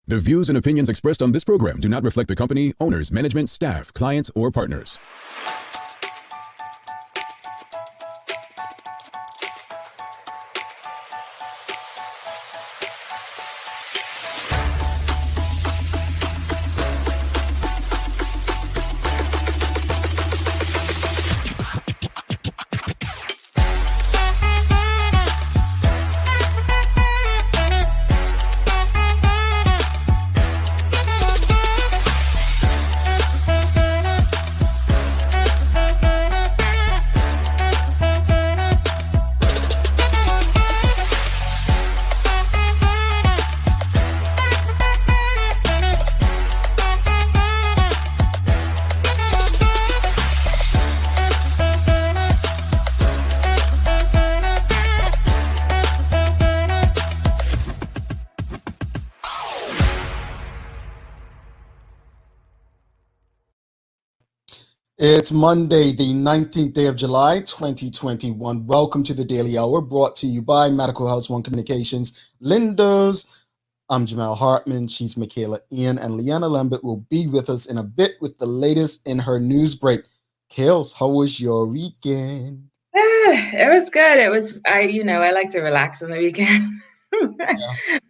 The views and opinions expressed on this program do not reflect the company, owners, management, staff, clients, or partners. It's Monday, the 19th day of July, 2021. Welcome to the Daily Hour, brought to you by Medical House One Communications, Lindos. I'm Jamal Hartman. She's Michaela Ian, and Leanna Lambert will be with us in a bit with the latest in her news break. Kales, how was your weekend? It was good. I like to relax on the weekend.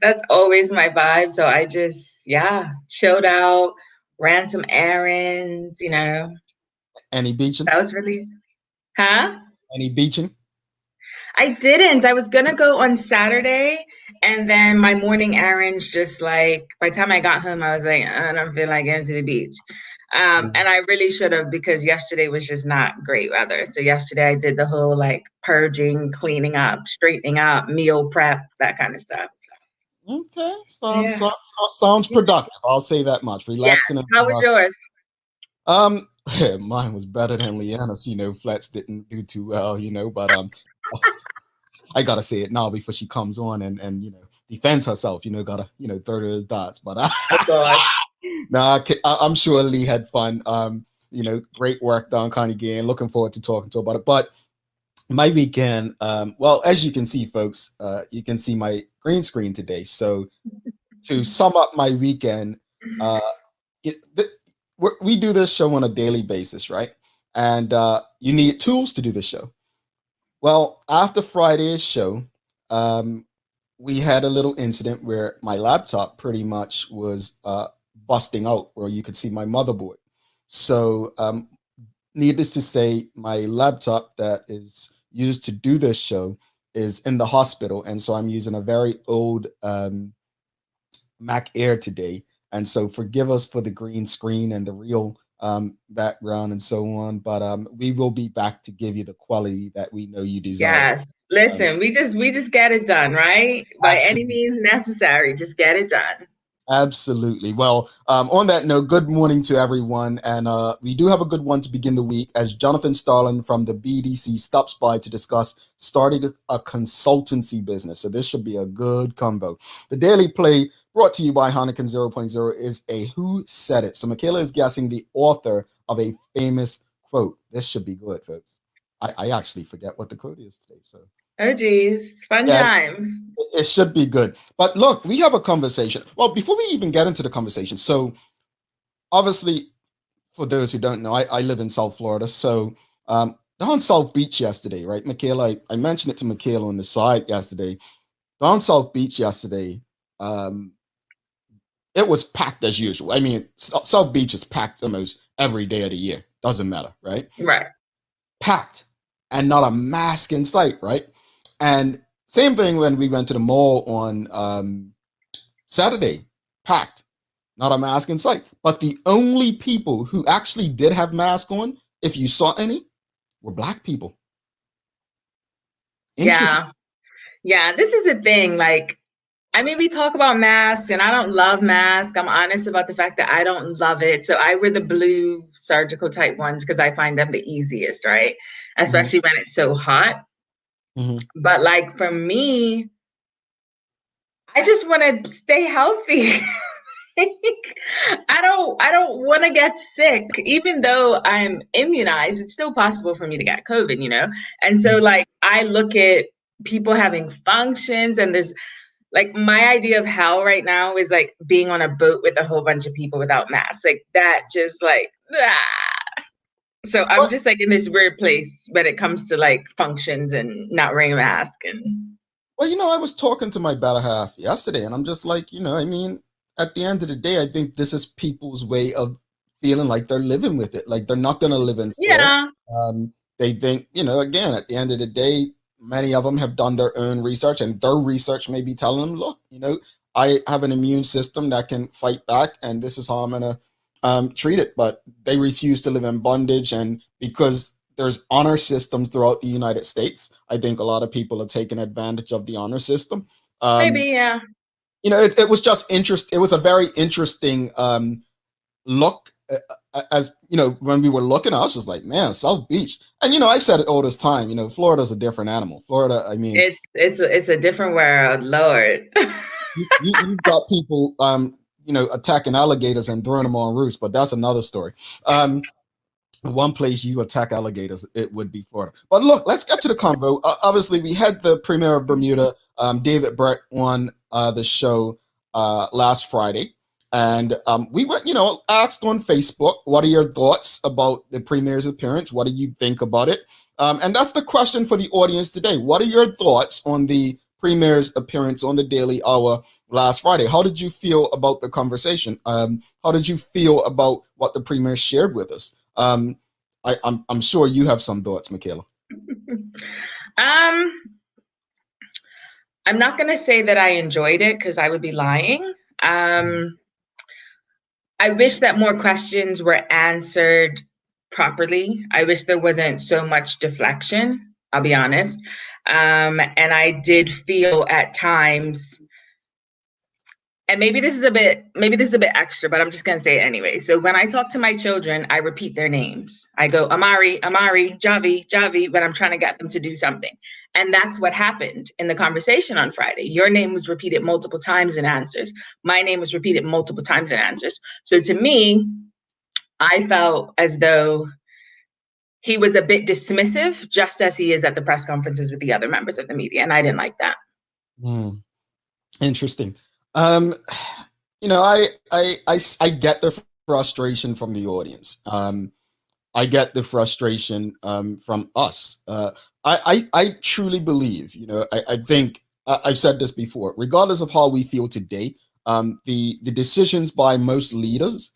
That's always my vibe. So I just, chilled out, ran some errands, Any beaching? That was really, huh? Any beaching? I didn't. I was gonna go on Saturday, and then my morning errands just like by the time I got home, I was like, I don't feel like going to the beach. And I really should have because yesterday was just not great weather. So yesterday I did the whole like purging, cleaning up, straightening up, meal prep, that kind of stuff. Okay, sounds productive. I'll say that much. Relaxing. Yeah. How was yours? Mine was better than Leanna's. Flats didn't do too well. But I gotta say it now before she comes on and defends herself. Gotta throw those dots. But I'm sure Lee had fun. Great work done, kind of again. Looking forward to talking to her about it. But my weekend, well, as you can see, folks, you can see my green screen today. So to sum up my weekend, we do this show on a daily basis, right? And you need tools to do the show. Well, after Friday's show, we had a little incident where my laptop pretty much was busting out, where you could see my motherboard. So needless to say, my laptop that is used to do this show is in the hospital. And so I'm using a very old Mac Air today. And so forgive us for the green screen and the real background and so on. But we will be back to give you the quality that we know you desire. Yes. Listen, we just get it done, right? By any means necessary, just get it done. Absolutely. Well, on that note, good morning to everyone. And we do have a good one to begin the week as Jonathan Starling from the BEDC stops by to discuss starting a consultancy business. So this should be a good combo. The Daily Play brought to you by Heineken 0.0 is a Who Said It. So Michaela is guessing the author of a famous quote. This should be good, folks. I actually forget what the quote is today. So. Oh, geez. Fun times. It should be good. But look, we have a conversation. Well, before we even get into the conversation, so obviously, for those who don't know, I live in South Florida. So down South Beach yesterday, right, Michaela? I mentioned it to Michaela on the side yesterday. Down South Beach yesterday, it was packed as usual. I mean, South Beach is packed almost every day of the year. Doesn't matter, right? Right. Packed and not a mask in sight, right? And same thing when we went to the mall on Saturday, packed, not a mask in sight. But the only people who actually did have masks on, if you saw any, were Black people. Yeah. This is the thing. Like, I mean, we talk about masks and I don't love masks. I'm honest about the fact that I don't love it. So I wear the blue surgical type ones because I find them the easiest, right? Especially when it's so hot. But like for me, I just want to stay healthy. I don't want to get sick. Even though I'm immunized, it's still possible for me to get COVID, And so like I look at people having functions and there's like my idea of hell right now is like being on a boat with a whole bunch of people without masks. Like that just like, ah. So I'm just like in this weird place when it comes to like functions and not wearing a mask. And Well, I was talking to my better half yesterday, and I'm just like, I mean, at the end of the day, I think this is people's way of feeling like they're living with it. Like they're not going to live in fear. yeah, They think, again, at the end of the day, many of them have done their own research, and their research may be telling them, look, I have an immune system that can fight back, and this is how I'm going to treat it. But they refuse to live in bondage. And because there's honor systems throughout the United States, I think a lot of people are taking advantage of the honor system. maybe, yeah. It was just It was a very interesting look. As when we were looking, I was just like, man, South Beach. And I've said it all this time. Florida's a different animal. Florida, I mean, it's a different world, Lord. you've got people, attacking alligators and throwing them on roofs, but that's another story. One place you attack alligators, it would be Florida. But look, let's get to the convo. Obviously, we had the Premier of Bermuda, David Brett, on the show last Friday. And we went, asked on Facebook, what are your thoughts about the Premier's appearance? What do you think about it? And that's the question for the audience today. What are your thoughts on the Premier's appearance on the Daily Hour last Friday? How did you feel about the conversation? How did you feel about what the Premier shared with us? I'm sure you have some thoughts, Michaela. I'm not going to say that I enjoyed it because I would be lying. I wish that more questions were answered properly. I wish there wasn't so much deflection, I'll be honest. And I did feel at times, and maybe this is a bit extra, but I'm just going to say it anyway. So when I talk to my children, I repeat their names. I go, Amari, Javi, Javi, when I'm trying to get them to do something. And that's what happened in the conversation on Friday. Your name was repeated multiple times in answers. My name was repeated multiple times in answers. So to me, I felt as though he was a bit dismissive, just as he is at the press conferences with the other members of the media. And I didn't like that. Interesting. I get the frustration from the audience. I get the frustration from us. I truly believe, I think I've said this before, regardless of how we feel today, the decisions by most leaders,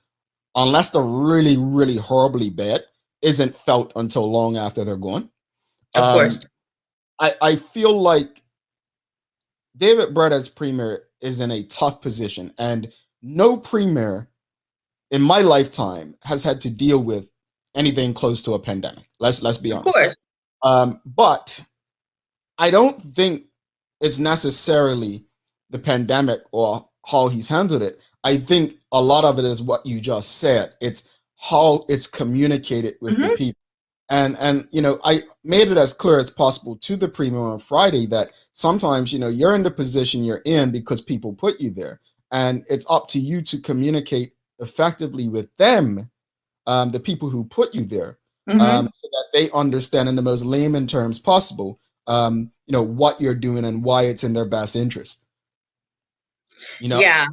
unless they're really, really horribly bad, isn't felt until long after they're gone. Of course. I feel like David Brett as Premier is in a tough position, and no Premier in my lifetime has had to deal with anything close to a pandemic. Let's be honest. Of course. But I don't think it's necessarily the pandemic or how he's handled it. I think a lot of it is what you just said. It's how it's communicated with the people. And I made it as clear as possible to the Premier on Friday that sometimes, you're in the position you're in because people put you there. And it's up to you to communicate effectively with them, the people who put you there, so that they understand in the most layman terms possible, what you're doing and why it's in their best interest. Yeah.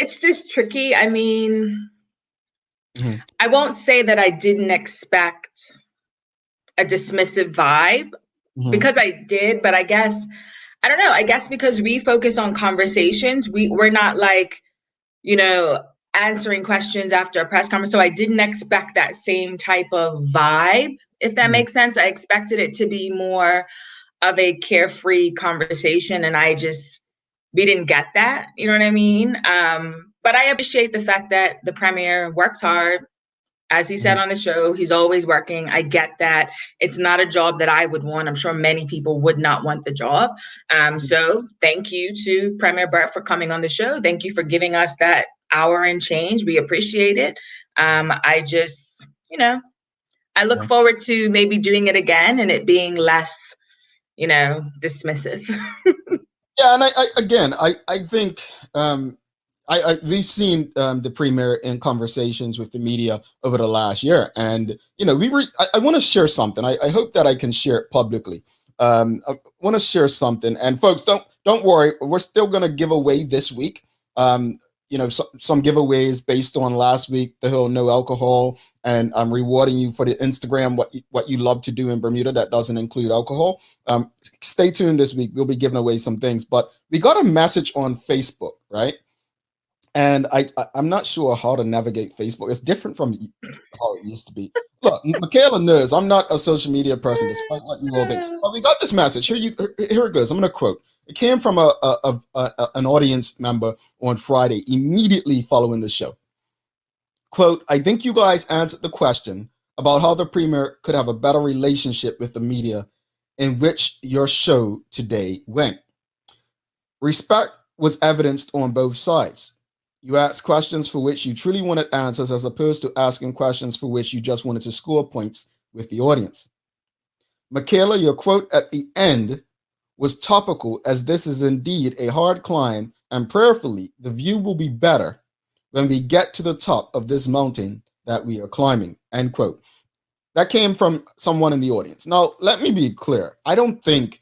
It's just tricky. I mean, I won't say that I didn't expect a dismissive vibe because I did, but I guess, I don't know. I guess because we focus on conversations, we're not like, answering questions after a press conference. So I didn't expect that same type of vibe, if that makes sense. I expected it to be more of a carefree conversation, and we didn't get that. You know what I mean? But I appreciate the fact that the Premier works hard. As he said on the show, he's always working. I get that. It's not a job that I would want. I'm sure many people would not want the job. So thank you to Premier Brett for coming on the show. Thank you for giving us that hour and change. We appreciate it. I just, I look forward to maybe doing it again and it being less, dismissive. Yeah, and I think we've seen the Premier in conversations with the media over the last year, and I want to share something. I hope that I can share it publicly. I want to share something, and folks, don't worry, we're still going to give away this week. Some giveaways based on last week, the whole no alcohol, and I'm rewarding you for the Instagram, what you love to do in Bermuda that doesn't include alcohol. Stay tuned this week. We'll be giving away some things, but we got a message on Facebook, right? And I'm not sure how to navigate Facebook. It's different from how it used to be. Look, Michaela knows I'm not a social media person, despite what you all think. But we got this message. Here it goes. I'm going to quote. It came from an audience member on Friday, immediately following the show. Quote, I think you guys answered the question about how the premier could have a better relationship with the media in which your show today went. Respect was evidenced on both sides. You asked questions for which you truly wanted answers, as opposed to asking questions for which you just wanted to score points with the audience. Michaela, your quote at the end was topical, as this is indeed a hard climb, and prayerfully, the view will be better when we get to the top of this mountain that we are climbing, end quote. That came from someone in the audience. Now, let me be clear. I don't think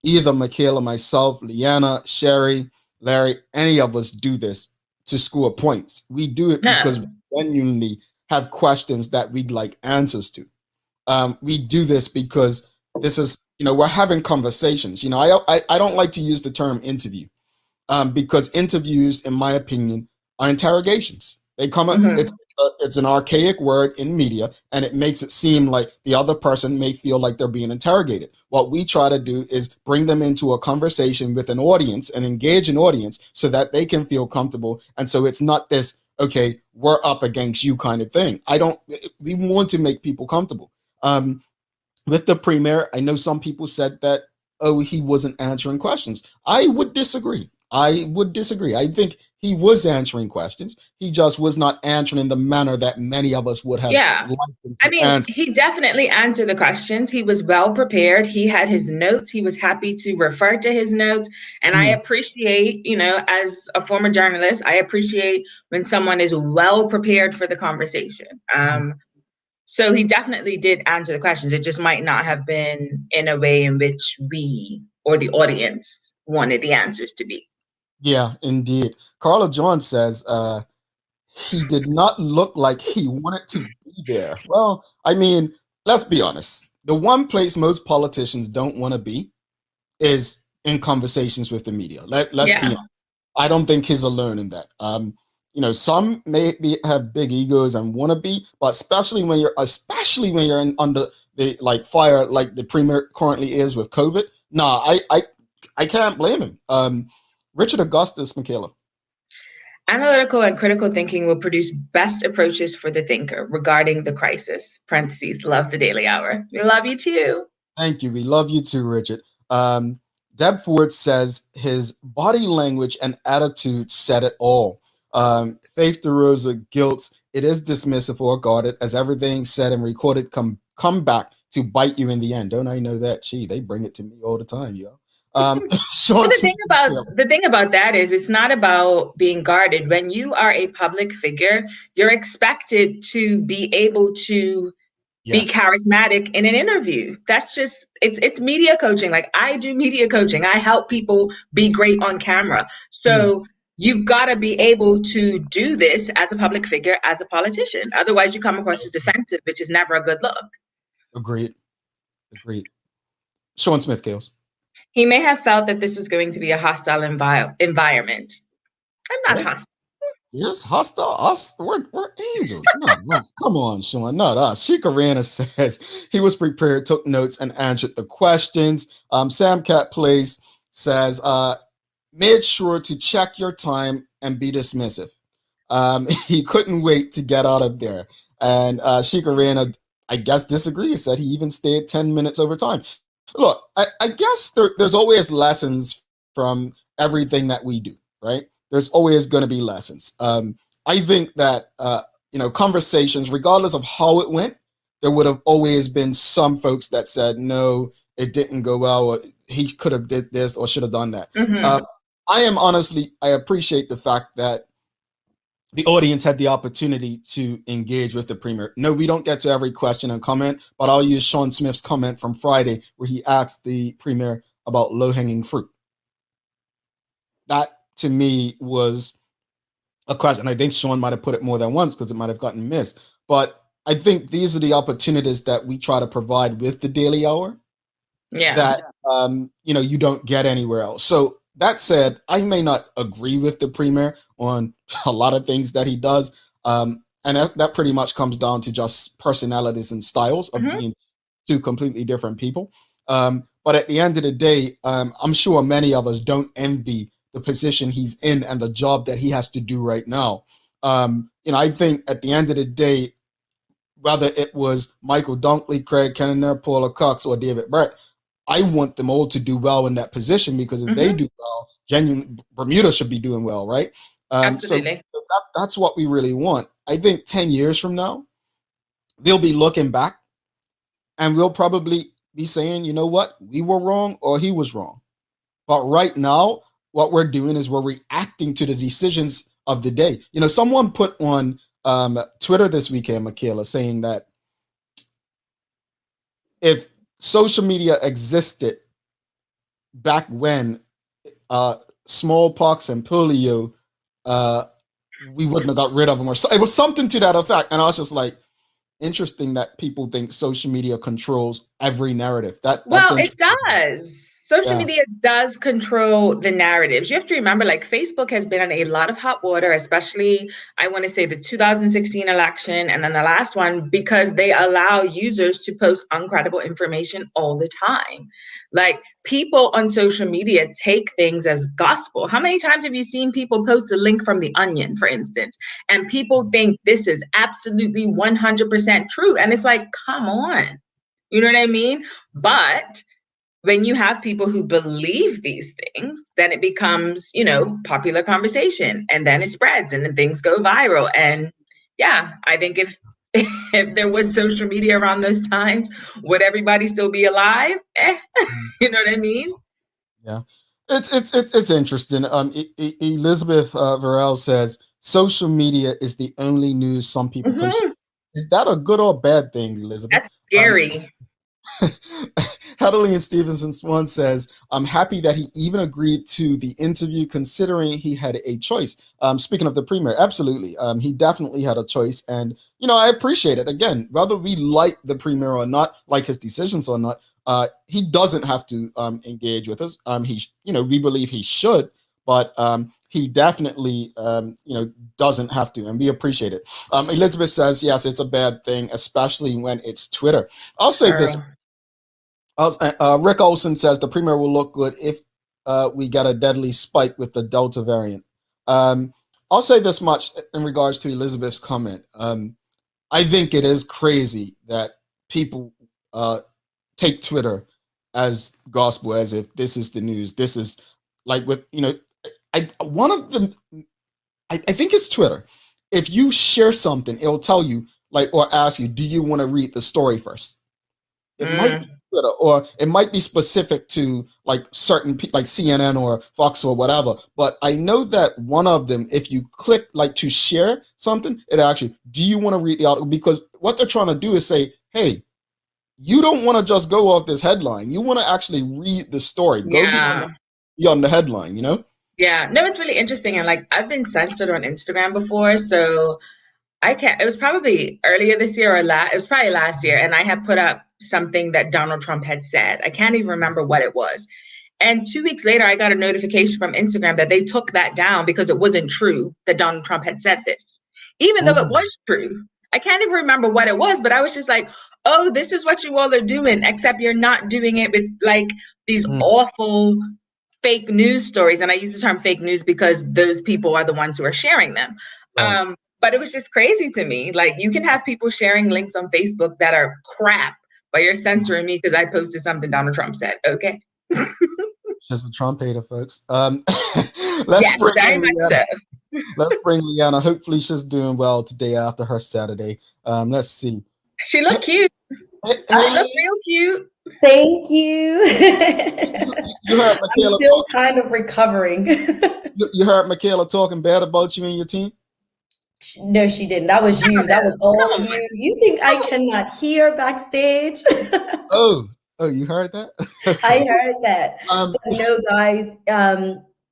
either Michaela, myself, Leanna, Sherry, Larry, any of us do this to score points. We do it because we genuinely have questions that we'd like answers to. We do this because this is, we're having conversations. I don't like to use the term interview because interviews, in my opinion, are interrogations. They come up, it's an archaic word in media, and it makes it seem like the other person may feel like they're being interrogated. What we try to do is bring them into a conversation with an audience and engage an audience so that they can feel comfortable. And so it's not this, okay, we're up against you kind of thing. We want to make people comfortable. With the premier, I know some people said that, he wasn't answering questions. I would disagree. I think he was answering questions. He just was not answering in the manner that many of us would have liked him to answer. He definitely answered the questions. He was well prepared. He had his notes. He was happy to refer to his notes. And I appreciate, as a former journalist, I appreciate when someone is well prepared for the conversation. So he definitely did answer the questions. It just might not have been in a way in which we or the audience wanted the answers to be. Yeah, indeed. Carla John says he did not look like he wanted to be there. Well, I mean, let's be honest. The one place most politicians don't want to be is in conversations with the media. Let's be honest. I don't think he's alone in that. Some may have big egos and want to be, but especially when you're under the fire like the premier currently is with COVID. I can't blame him. Richard Augustus, Michaela. Analytical and critical thinking will produce best approaches for the thinker regarding the crisis. Parentheses, love the Daily Hour. We love you too. Thank you. We love you too, Richard. Deb Ford says his body language and attitude said it all. Faith DeRosa, guilt. It is dismissive or guarded, as everything said and recorded come back to bite you in the end. Don't I know that? They bring it to me all the time, yo. The thing about that is it's not about being guarded. When you are a public figure, you're expected to be able to be charismatic in an interview. That's just it's media coaching. Like, I do media coaching. I help people be great on camera. So you've got to be able to do this as a public figure, as a politician. Otherwise you come across as defensive, which is never a good look. Agreed. Sean Smith, Kales. He may have felt that this was going to be a hostile environment. I'm not hostile. Yes, hostile. Us, we're angels. Not us. Come on, Sean, not us. Shikarana says he was prepared, took notes, and answered the questions. Sam Cat Place says, made sure to check your time and be dismissive. He couldn't wait to get out of there. And Shikarana, I guess, disagrees. Said he even stayed 10 minutes over time. Look, I guess there's always lessons from everything that we do, right? There's always going to be lessons. I think that, conversations, regardless of how it went, there would have always been some folks that said, no, it didn't go well, or he could have did this or should have done that. I appreciate the fact that the audience had the opportunity to engage with the premier. No, we don't get to every question and comment, but I'll use Sean Smith's comment from Friday where he asked the premier about low-hanging fruit. That to me was a question. I think Sean might have put it more than once because it might have gotten missed. But I think these are the opportunities that we try to provide with the Daily Hour that you don't get anywhere else. So that said, I may not agree with the premier on a lot of things that he does, and that pretty much comes down to just personalities and styles of being two completely different people. But at the end of the day, I'm sure many of us don't envy the position he's in and the job that he has to do right now. I think at the end of the day, whether it was Michael Dunkley, Craig Kenner, Paula Cox, or David Brett, I want them all to do well in that position, because if they do well, Bermuda should be doing well, right? Absolutely. So that's what we really want. I think 10 years from now, we'll be looking back and we'll probably be saying, you know what, we were wrong or he was wrong. But right now, what we're doing is we're reacting to the decisions of the day. Someone put on Twitter this weekend, Michaela, saying that if social media existed back when smallpox and polio, we wouldn't have got rid of them, or it was something to that effect. And I was just like, interesting that people think social media controls every narrative. Well, it does. Social media does control the narratives. You have to remember, like, Facebook has been in a lot of hot water, especially, I want to say, the 2016 election and then the last one, because they allow users to post uncredible information all the time. Like, people on social media take things as gospel. How many times have you seen people post a link from The Onion, for instance, and people think this is absolutely 100% true? And it's like, come on. You know what I mean? But when you have people who believe these things, then it becomes, popular conversation, and then it spreads and then things go viral. And yeah, I think if there was social media around those times, would everybody still be alive? You know what I mean? Yeah. It's interesting. Elizabeth Varel says social media is the only news some people consume. Is that a good or bad thing, Elizabeth? That's scary. Adeline Stevenson Swan says, I'm happy that he even agreed to the interview considering he had a choice. Speaking of the premier, absolutely. He definitely had a choice. And, I appreciate it. Again, whether we like the premier or not, like his decisions or not, he doesn't have to engage with us. We believe he should, but he definitely, doesn't have to, and we appreciate it. Elizabeth says, yes, it's a bad thing, especially when it's Twitter. I'll say this. Rick Olson says the premier will look good if we get a deadly spike with the Delta variant. I'll say this much in regards to Elizabeth's comment. I think it is crazy that people take Twitter as gospel, as if this is the news. This is like with, I think it's Twitter. If you share something, it'll tell you, or ask you, do you want to read the story first? It might be Twitter, or it might be specific to certain people, like CNN or Fox or whatever. But I know that one of them, if you click to share something, it actually, do you want to read the article? Because what they're trying to do is say, hey, you don't want to just go off this headline. You want to actually read the story. Go beyond the headline, Yeah, no, it's really interesting. And I've been censored on Instagram before, so it was probably earlier this year it was probably last year. And I had put up something that Donald Trump had said. I can't even remember what it was. And 2 weeks later, I got a notification from Instagram that they took that down because it wasn't true that Donald Trump had said this, even though it was true. I can't even remember what it was, but I was just like, oh, this is what you all are doing, except you're not doing it with these awful fake news stories. And I use the term fake news because those people are the ones who are sharing them. Right. But it was just crazy to me. You can have people sharing links on Facebook that are crap, but you're censoring me because I posted something Donald Trump said. Okay. Just a Trump hater, folks. Let's bring Leanna. Hopefully she's doing well today after her Saturday. Let's see. She looked cute. She looked real cute. Thank you. You heard Michaela. I'm still kind of recovering. You heard Michaela talking bad about you and your team? No, she didn't. That was you. That was all Come on. you. You think I cannot hear backstage? Oh, you heard that? I Okay. heard that. Um, But no, guys,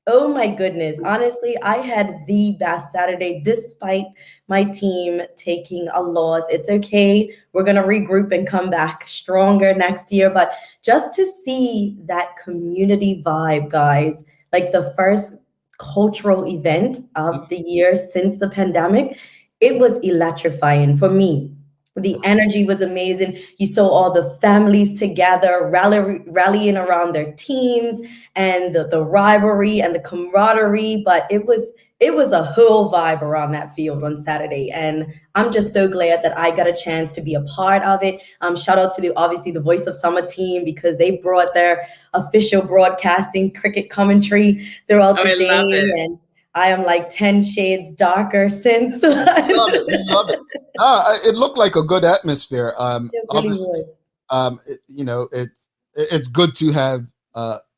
oh my goodness. Honestly, I had the best Saturday despite my team taking a loss. It's okay. We're going to regroup and come back stronger next year. But just to see that community vibe, guys, like the first cultural event of the year since the pandemic, it was electrifying for me. The energy was amazing. You saw all the families together, rallying around their teams, and the rivalry and the camaraderie. But it was a whole vibe around that field on Saturday, and I'm just so glad that I got a chance to be a part of it. Shout out to obviously the Voice of Summer team, because they brought their official broadcasting cricket commentary throughout the I day, love it. and I am like 10 shades darker since. we love it. We love it. It looked like a good atmosphere. It really Obviously, would. it's good to have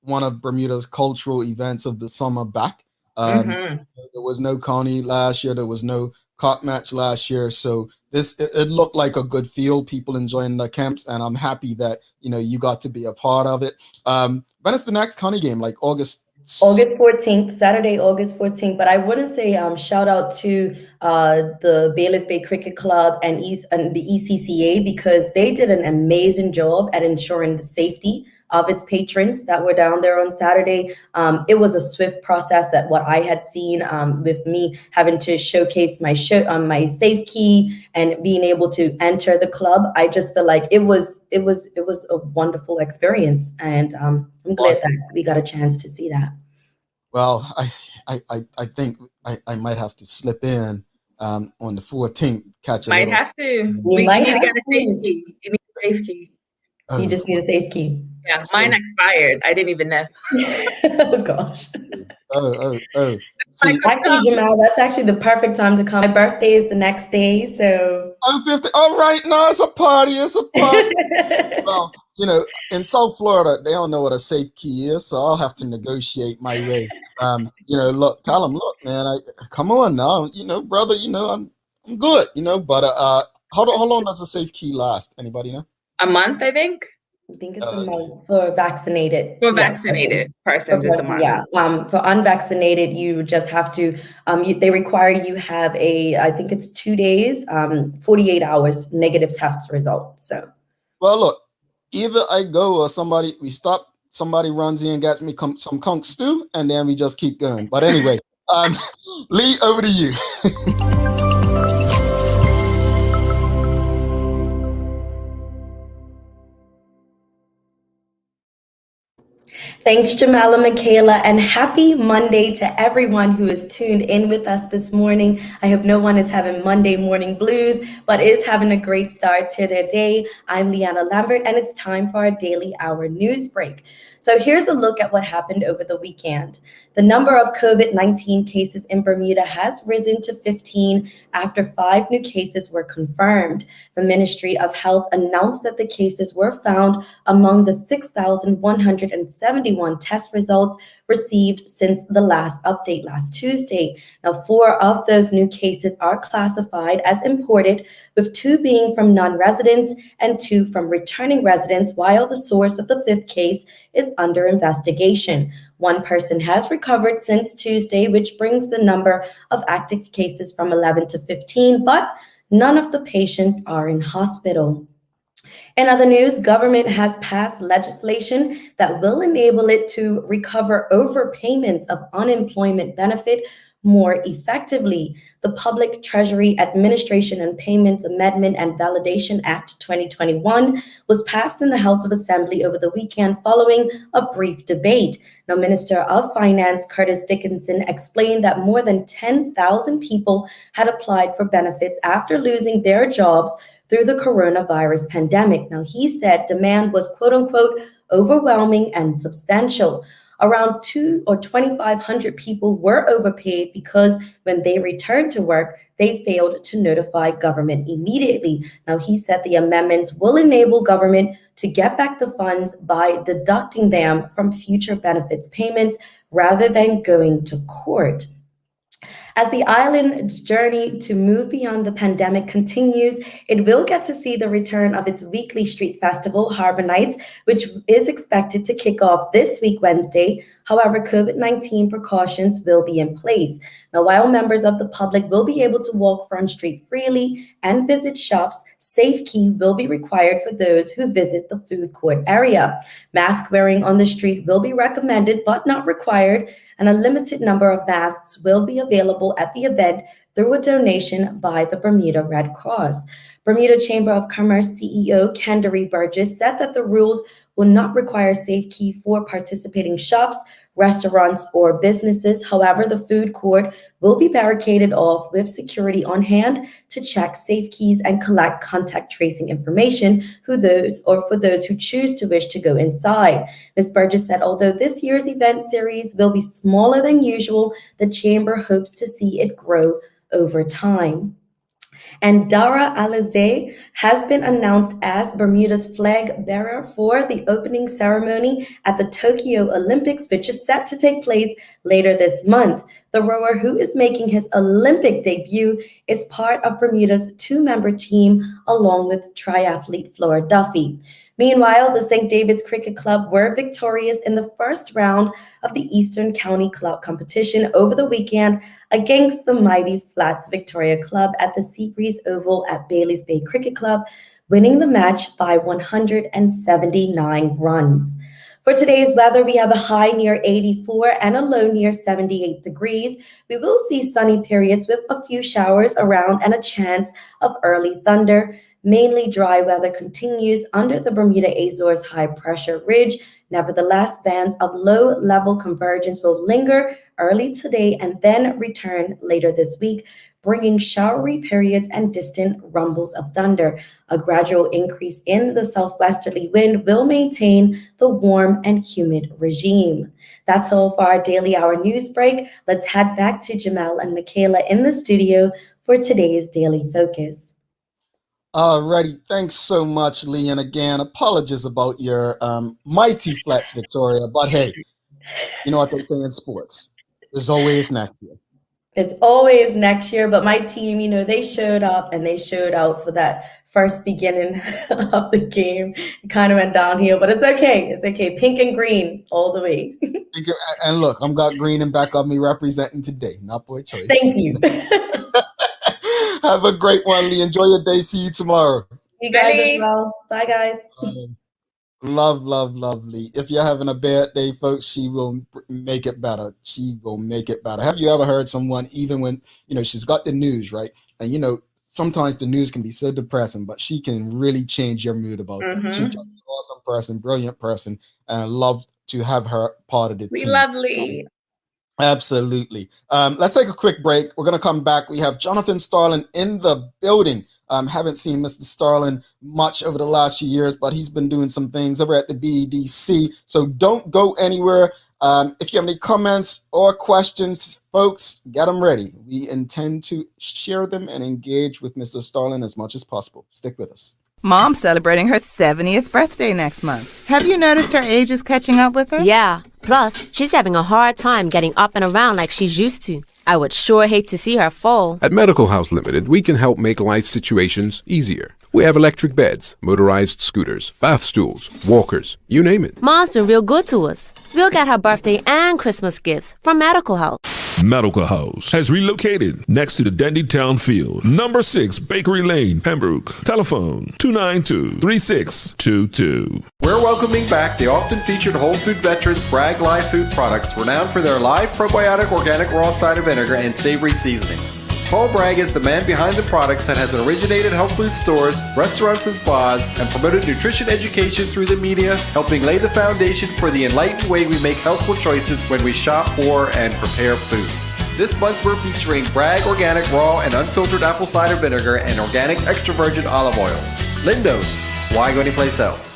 one of Bermuda's cultural events of the summer back. Mm-hmm. There was no Coney last year. There was no cock match last year. So it looked like a good field. People enjoying the camps, and I'm happy that you got to be a part of it. When is the next Coney game? Like August 14th, Saturday, August 14th. But I want to say shout out to the Bayless Bay Cricket Club and the ECCA, because they did an amazing job at ensuring the safety of its patrons that were down there on Saturday. It was a swift process that what I had seen, with me having to showcase my my safe key and being able to enter the club. I just feel like it was a wonderful experience, and I'm glad that we got a chance to see that. Well, I think I might have to slip in on the 14th. Catch a Might little. have to. You You might need to have get a safe to. key. You need a safe key. You just need a safe key. Yeah, mine expired. I didn't even know. Oh gosh. Oh. See, Actually, Jamal, that's actually the perfect time to come. My birthday is the next day, so. I'm 50. All right, no, it's a party. It's a party. Well, in South Florida, they don't know what a safe key is, so I'll have to negotiate my way. Look, tell them, look, man, come on now, brother, I'm good, but how long does a safe key last? Anybody know? A month, I think. I think it's a month for vaccinated. For vaccinated persons, it's a month. Yeah. For unvaccinated, you just have to. They require you have I think it's 2 days, 48 hours negative test result. So. Well, look, either I go or somebody runs in and gets me some conch stew, and then we just keep going. But anyway, Lee, over to you. Thanks, Jamala, Michaela, and happy Monday to everyone who is tuned in with us this morning. I hope no one is having Monday morning blues, but is having a great start to their day. I'm Leanna Lambert, and it's time for our daily hour news break. So here's a look at what happened over the weekend. The number of COVID-19 cases in Bermuda has risen to 15 after 5 new cases were confirmed. The Ministry of Health announced that the cases were found among the 6,171 test results received since the last update last Tuesday. Now, 4 of those new cases are classified as imported, with 2 being from non-residents and 2 from returning residents, while the source of the 5th case is under investigation. 1 person has recovered since Tuesday, which brings the number of active cases from 11 to 15, but none of the patients are in hospital. In other news, government has passed legislation that will enable it to recover overpayments of unemployment benefit more effectively. The Public Treasury Administration and Payments Amendment and Validation Act 2021 was passed in the House of Assembly over the weekend following a brief debate. Now, Minister of Finance Curtis Dickinson explained that more than 10,000 people had applied for benefits after losing their jobs through the coronavirus pandemic. Now, he said demand was, quote unquote, overwhelming and substantial. Around 2,500 people were overpaid because when they returned to work, they failed to notify government immediately. Now, he said the amendments will enable government to get back the funds by deducting them from future benefits payments rather than going to court. As the island's journey to move beyond the pandemic continues, it will get to see the return of its weekly street festival, Harbor Nights, which is expected to kick off this week, Wednesday. However, COVID-19 precautions will be in place. Now, while members of the public will be able to walk Front Street freely and visit shops, safe key will be required for those who visit the food court area. Mask wearing on the street will be recommended but not required, and a limited number of masks will be available at the event through a donation by the Bermuda Red Cross. Bermuda Chamber of Commerce CEO Kendary Burgess said that the rules will not require safe key for participating shops, restaurants, or businesses. However, the food court will be barricaded off with security on hand to check safe keys and collect contact tracing information for those who choose to wish to go inside. Ms. Burgess said, although this year's event series will be smaller than usual, the chamber hopes to see it grow over time. And Dara Alizé has been announced as Bermuda's flag bearer for the opening ceremony at the Tokyo Olympics, which is set to take place later this month. The rower, who is making his Olympic debut, is part of Bermuda's two-member team, along with triathlete Flora Duffy. Meanwhile, the St. David's Cricket Club were victorious in the first round of the Eastern County Club competition over the weekend against the mighty Flats Victoria Club at the Seabreeze Oval at Bailey's Bay Cricket Club, winning the match by 179 runs. For today's weather, we have a high near 84 and a low near 78 degrees. We will see sunny periods with a few showers around and a chance of early thunder. Mainly dry weather continues under the Bermuda Azores high pressure ridge. Nevertheless, bands of low-level convergence will linger early today and then return later this week, bringing showery periods and distant rumbles of thunder. A gradual increase in the southwesterly wind will maintain the warm and humid regime. That's all for our daily hour news break. Let's head back to Jamel and Michaela in the studio for today's Daily Focus. Alrighty, thanks so much, Lee. And again, apologies about your mighty Flats Victoria, but hey, you know what they say in sports. There's always next year. It's always next year, but my team, they showed up and they showed out for that first beginning of the game. It kind of went downhill, but it's okay. It's okay. Pink and green all the way. And look, I've got green and back of me representing today, not by choice. Thank you. Have a great one, Lee. Enjoy your day. See you tomorrow. You guys as well. Bye, guys. Lovely. If you're having a bad day, folks, she will make it better. She will make it better. Have you ever heard someone, even when, she's got the news, right? And, sometimes the news can be so depressing, but she can really change your mood about it. She's just an awesome person, brilliant person, and I love to have her part of the team. Lovely. Absolutely. Let's take a quick break. We're going to come back. We have Jonathan Starling in the building. Haven't seen Mr. Starling much over the last few years, but he's been doing some things over at the BEDC. So don't go anywhere. If you have any comments or questions, folks, get them ready. We intend to share them and engage with Mr. Starling as much as possible. Stick with us. Mom's celebrating her 70th birthday next month. Have you noticed her age is catching up with her? Yeah. Plus, she's having a hard time getting up and around like she's used to. I would sure hate to see her fall. At Medical House Limited, we can help make life situations easier. We have electric beds, motorized scooters, bath stools, walkers, you name it. Mom's been real good to us. We'll get her birthday and Christmas gifts from Medical House. Medical House has relocated next to the Dandytown Field, number 6 Bakery Lane, Pembroke. Telephone 292-3622. We're welcoming back the often featured Whole Food veterans Bragg Live Food products, renowned for their live probiotic organic raw cider vinegar and savory seasonings. Paul Bragg is the man behind the products that has originated health food stores, restaurants, and spas, and promoted nutrition education through the media, helping lay the foundation for the enlightened way we make healthful choices when we shop for and prepare food. This month we're featuring Bragg Organic Raw and Unfiltered Apple Cider Vinegar and Organic Extra Virgin Olive Oil. Lindo's, why go anyplace else?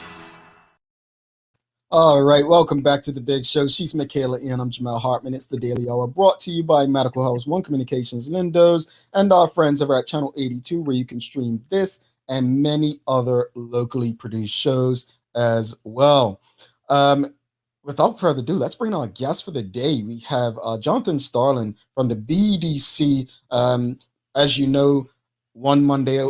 All right, welcome back to the big show. She's Michaela Ian. I'm Jamel Hartman. It's the Daily Hour, brought to you by Medical House One Communications, Lindo's, and our friends over at Channel 82, where you can stream this and many other locally produced shows as well. without further ado, let's bring our guest for the day. We have Jonathan Starling from the BEDC. As you know, one Monday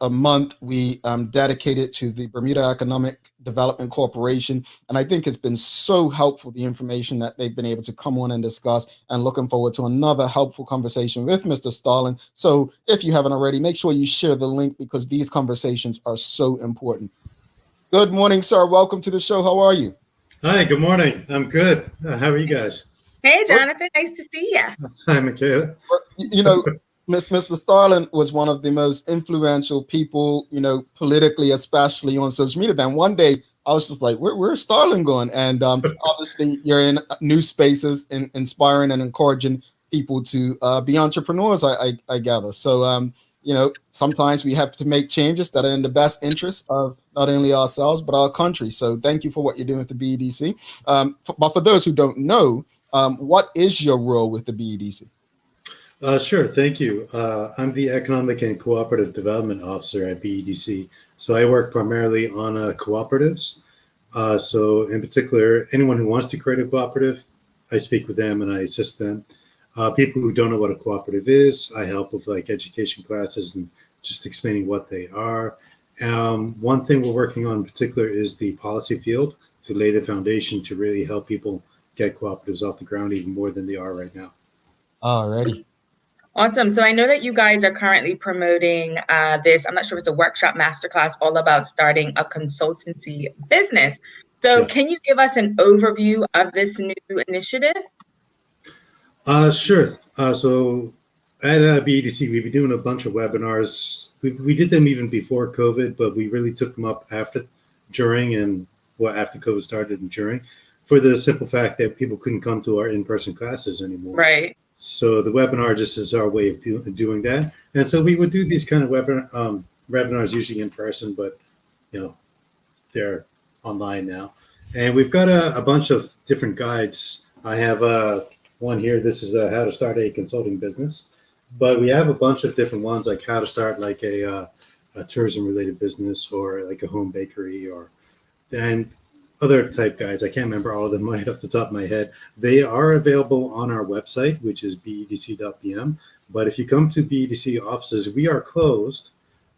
a month, we dedicate it to the Bermuda Economic Development Corporation. And I think it's been so helpful, the information that they've been able to come on and discuss, and looking forward to another helpful conversation with Mr. Starling. So if you haven't already, make sure you share the link, because these conversations are so important. Good morning, sir. Welcome to the show. How are you? Hi, good morning. I'm good. How are you guys? Hey, Jonathan. Nice to see you. Hi, Michaela. You know, Mr. Starling was one of the most influential people, politically, especially on social media. Then one day I was just like, where's Starling going? And obviously you're in new spaces, inspiring and encouraging people to be entrepreneurs, I gather. So, sometimes we have to make changes that are in the best interest of not only ourselves, but our country. So thank you for what you're doing with the BEDC. But for those who don't know, what is your role with the BEDC? Sure, thank you. I'm the Economic and Cooperative Development Officer at BEDC. So I work primarily on cooperatives. So in particular, anyone who wants to create a cooperative, I speak with them and I assist them. People who don't know what a cooperative is, I help with like education classes and just explaining what they are. One thing we're working on in particular is the policy field, to lay the foundation to really help people get cooperatives off the ground even more than they are right now. Alrighty. Awesome. So I know that you guys are currently promoting this, I'm not sure if it's a workshop masterclass, all about starting a consultancy business. So Can you give us an overview of this new initiative? Sure. So at BEDC, we've been doing a bunch of webinars. We did them even before COVID, but we really took them up after COVID started and during, for the simple fact that people couldn't come to our in-person classes anymore. Right. So the webinar just is our way of doing that. And so we would do these kind of webinars usually in person, but they're online now. And we've got a bunch of different guides. I have one here. This is how to start a consulting business. But we have a bunch of different ones, like how to start like a tourism related business, or like a home bakery, and other type guides. I can't remember all of them right off the top of my head. They are available on our website, which is bedc.bm. But if you come to BEDC offices, we are closed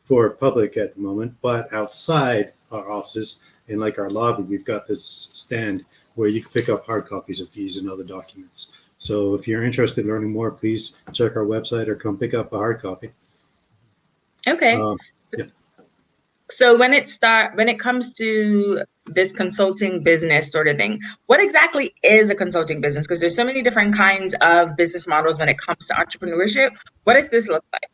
for public at the moment, but outside our offices, in like our lobby, we've got this stand where you can pick up hard copies of these and other documents. So if you're interested in learning more, please check our website or come pick up a hard copy. Okay. So when it comes to this consulting business sort of thing, what exactly is a consulting business? Because there's so many different kinds of business models when it comes to entrepreneurship. What does this look like?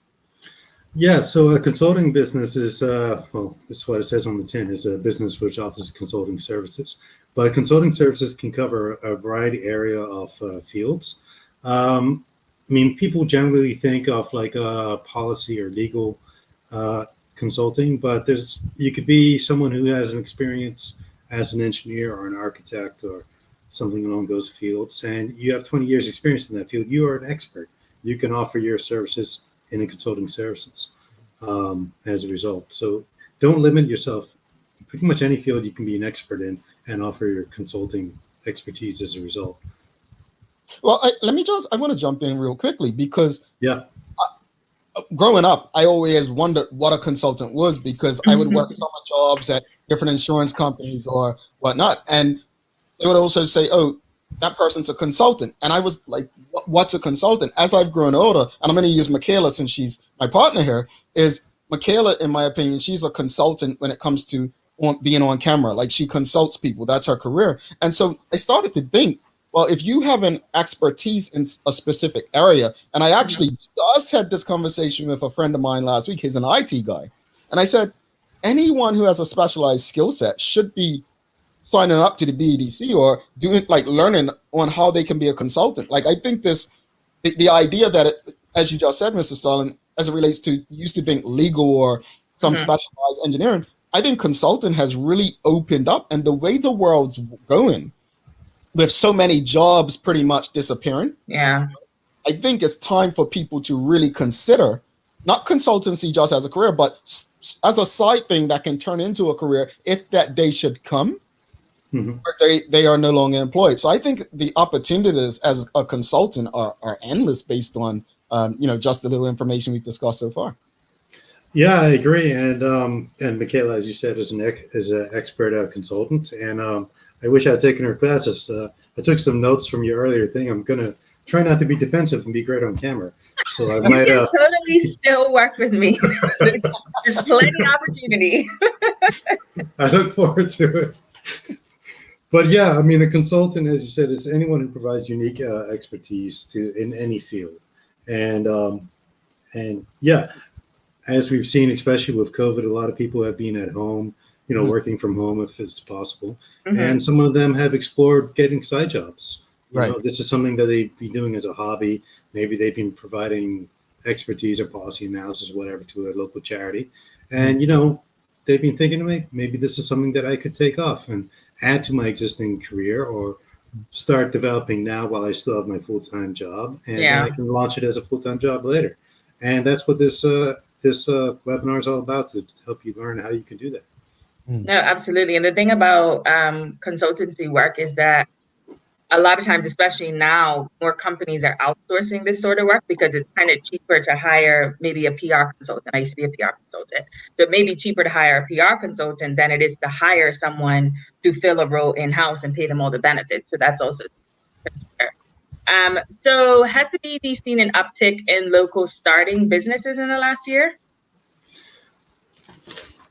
Yeah, so a consulting business is, this is what it says on the tin, is a business which offers consulting services. But consulting services can cover a variety area of fields. People generally think of like policy or legal consulting, but you could be someone who has an experience as an engineer or an architect or something along those fields, and you have 20 years experience in that field. You are an expert. You can offer your services in a consulting services as a result. So don't limit yourself. Pretty much any field you can be an expert in and offer your consulting expertise as a result. Well, I want to jump in real quickly, because growing up, I always wondered what a consultant was, because I would work summer jobs at different insurance companies or whatnot. And they would also say, oh, that person's a consultant. And I was like, what's a consultant? As I've grown older, and I'm going to use Michaela since she's my partner here, is Michaela, in my opinion, she's a consultant when it comes to being on camera. Like, she consults people. That's her career. And so I started to think, well, if you have an expertise in a specific area, and I actually just had this conversation with a friend of mine last week, he's an IT guy. And I said, anyone who has a specialized skill set should be signing up to the BEDC or doing like learning on how they can be a consultant. Like, I think the idea that as you just said, Mr. Starling, as it relates to, you used to think legal or some specialized engineering, I think consulting has really opened up. And the way the world's going, with so many jobs pretty much disappearing, I think it's time for people to really consider not consultancy just as a career, but as a side thing that can turn into a career if that day should come. they are no longer employed. So I think the opportunities as a consultant are endless based on just the little information we've discussed so far. Yeah, I agree. And Michaela, as you said, is an expert consultant, and I wish I had taken her classes. I took some notes from your earlier thing. I'm gonna try not to be defensive and be great on camera. So I might totally still work with me. there's plenty of opportunity. I look forward to it. But yeah, I mean, a consultant, as you said, is anyone who provides unique expertise in any field, and yeah, as we've seen, especially with COVID, a lot of people have been at home, working from home if it's possible, and some of them have explored getting side jobs. This is something that they've been doing as a hobby. Maybe they've been providing expertise or policy analysis, whatever, to a local charity, and they've been thinking to me, maybe this is something that I could take off and add to my existing career, or start developing now while I still have my full-time job, and then I can launch it as a full-time job later. And that's what this webinar is all about, to help you learn how you can do that. No, absolutely. And the thing about consultancy work is that a lot of times, especially now, more companies are outsourcing this sort of work because it's kind of cheaper to hire maybe a PR consultant. I used to be a PR consultant. So it may be cheaper to hire a PR consultant than it is to hire someone to fill a role in-house and pay them all the benefits. So that's also considered. So has the BED seen an uptick in local starting businesses in the last year?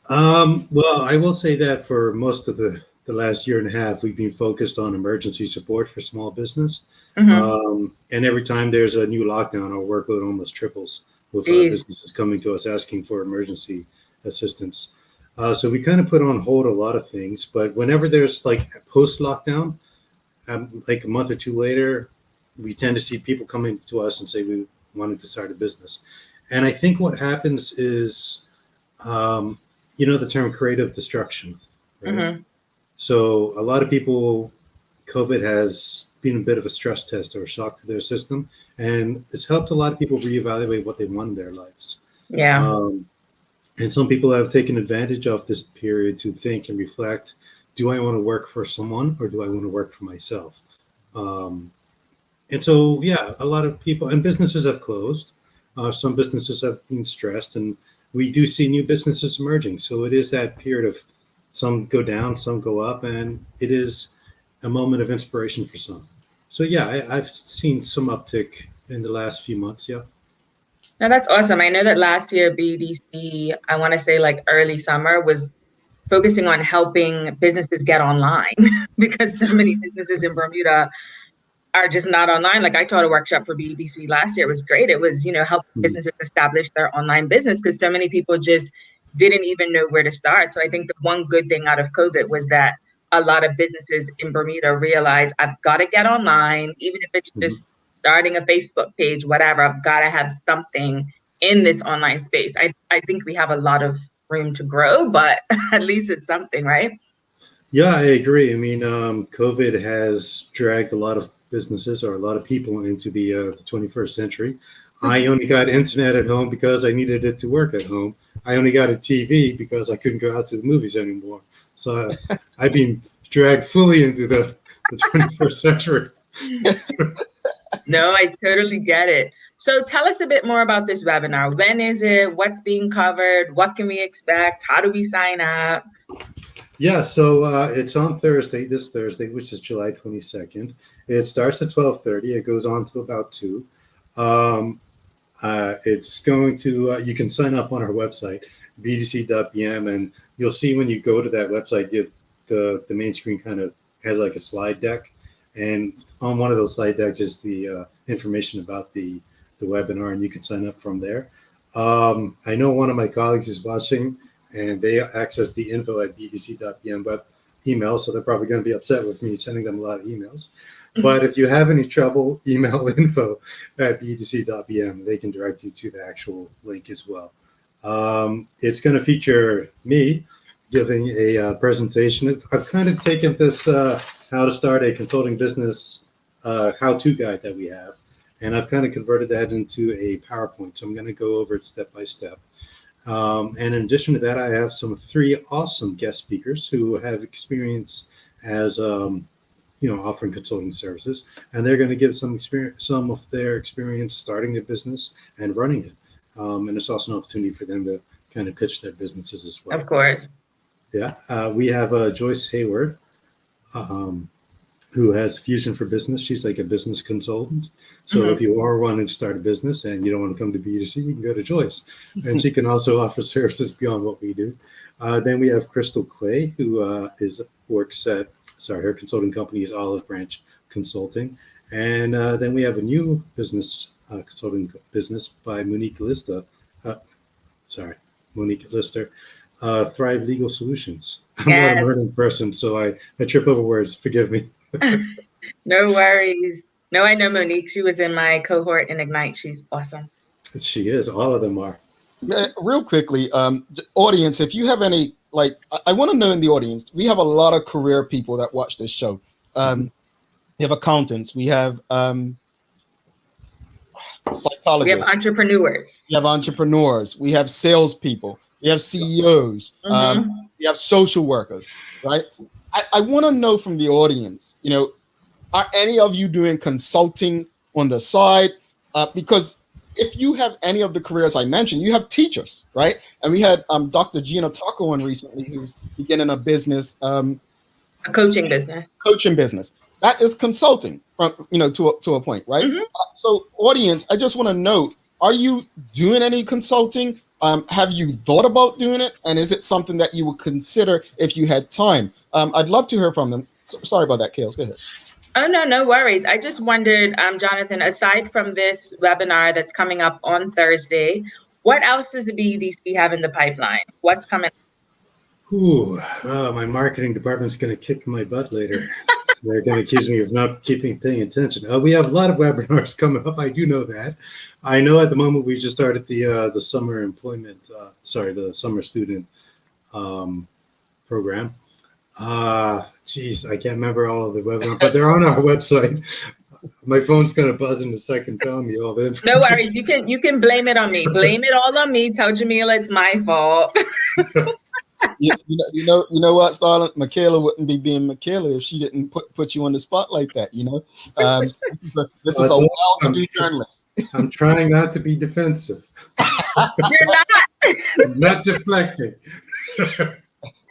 Well, I will say that for most of the last year and a half, we've been focused on emergency support for small business. And every time there's a new lockdown, our workload almost triples with businesses coming to us asking for emergency assistance. So we kind of put on hold a lot of things, but whenever there's like post-lockdown, like a month or two later, we tend to see people coming to us and say we wanted to start a business. And I think what happens is, the term creative destruction, right? So a lot of people, COVID has been a bit of a stress test or a shock to their system, and it's helped a lot of people reevaluate what they want in their lives. And some people have taken advantage of this period to think and reflect, do I want to work for someone or do I want to work for myself? And so, yeah, a lot of people and businesses have closed. Some businesses have been stressed, and we do see new businesses emerging. So it is that period of some go down, some go up, and it is a moment of inspiration for some. So yeah, I've seen some uptick in the last few months. Yeah. Now that's awesome. I know that last year BEDC, I want to say like early summer, was focusing on helping businesses get online because so many businesses in Bermuda are just not online. Like I taught a workshop for BEDC last year. It was great. It was, helping businesses establish their online business because so many people just didn't even know where to start. So I think the one good thing out of COVID was that a lot of businesses in Bermuda realized I've got to get online, even if it's just starting a Facebook page, whatever, I've got to have something in this online space. I think we have a lot of room to grow, but at least it's something, right? Yeah, I agree. I mean, COVID has dragged a lot of businesses or a lot of people into the 21st century. I only got internet at home because I needed it to work at home. I only got a TV because I couldn't go out to the movies anymore. So I've been dragged fully into the 21st century. No, I totally get it. So tell us a bit more about this webinar. When is it? What's being covered? What can we expect? How do we sign up? Yeah, so it's on this Thursday, which is July 22nd. It starts at 12:30. It goes on to about 2. It's going to, you can sign up on our website, BDC.bm, and you'll see when you go to that website, the main screen kind of has like a slide deck. And on one of those slide decks is the information about the webinar, and you can sign up from there. I know one of my colleagues is watching, and they access the info at bdc.bm web email, so they're probably going to be upset with me sending them a lot of emails. But if you have any trouble, email info at bdc.bm. They can direct you to the actual link as well. It's going to feature me giving a presentation. I've kind of taken this how to start a consulting business how-to guide that we have, and I've kind of converted that into a PowerPoint. So I'm going to go over it step by step. And in addition to that, I have 3 awesome guest speakers who have experience as offering consulting services, and they're going to give some of their experience starting a business and running it. And it's also an opportunity for them to kind of pitch their businesses as well. Of course. Yeah. We have Joyce Hayward, who has Fusion for Business. She's like a business consultant. So if you are wanting to start a business and you don't want to come to BEDC, you can go to Joyce. And she can also offer services beyond what we do. Then we have Crystal Clay, who her consulting company is Olive Branch Consulting. And then we have a new business consulting business by Monique Lister, Thrive Legal Solutions. I'm not a learning person, so I trip over words. Forgive me. No worries. No, I know Monique. She was in my cohort in Ignite. She's awesome. She is. All of them are. Real quickly, audience, if you have any, I want to know in the audience, we have a lot of career people that watch this show. We have accountants. We have psychologists. We have entrepreneurs. We have entrepreneurs. We have salespeople. We have CEOs. We have social workers, right? I want to know from the audience, are any of you doing consulting on the side? Because if you have any of the careers I mentioned, you have teachers, right? And we had Dr. Gina Taco on recently, who's beginning a business, a coaching business. Coaching business. That is consulting, from to a point, right? So, audience, I just want to know: are you doing any consulting? Have you thought about doing it? And is it something that you would consider if you had time? I'd love to hear from them. Sorry about that, Kales. Go ahead. Oh, no worries. I just wondered, Jonathan, aside from this webinar that's coming up on Thursday, what else does the BEDC have in the pipeline? What's coming? My marketing department's going to kick my butt later. They're going to accuse me of not paying attention. We have a lot of webinars coming up. I do know that. I know at the moment we just started the summer employment, the summer student program. I can't remember all of the webinars, but they're on our website. My phone's gonna buzz in a second telling me all the No worries. You can blame it on me. Blame it all on me. Tell Jamila it's my fault. You know what, Starling? Michaela wouldn't be being Michaela if she didn't put you on the spot like that. This is a well-to-do journalist. I'm trying not to be defensive. You're not. I'm not deflecting.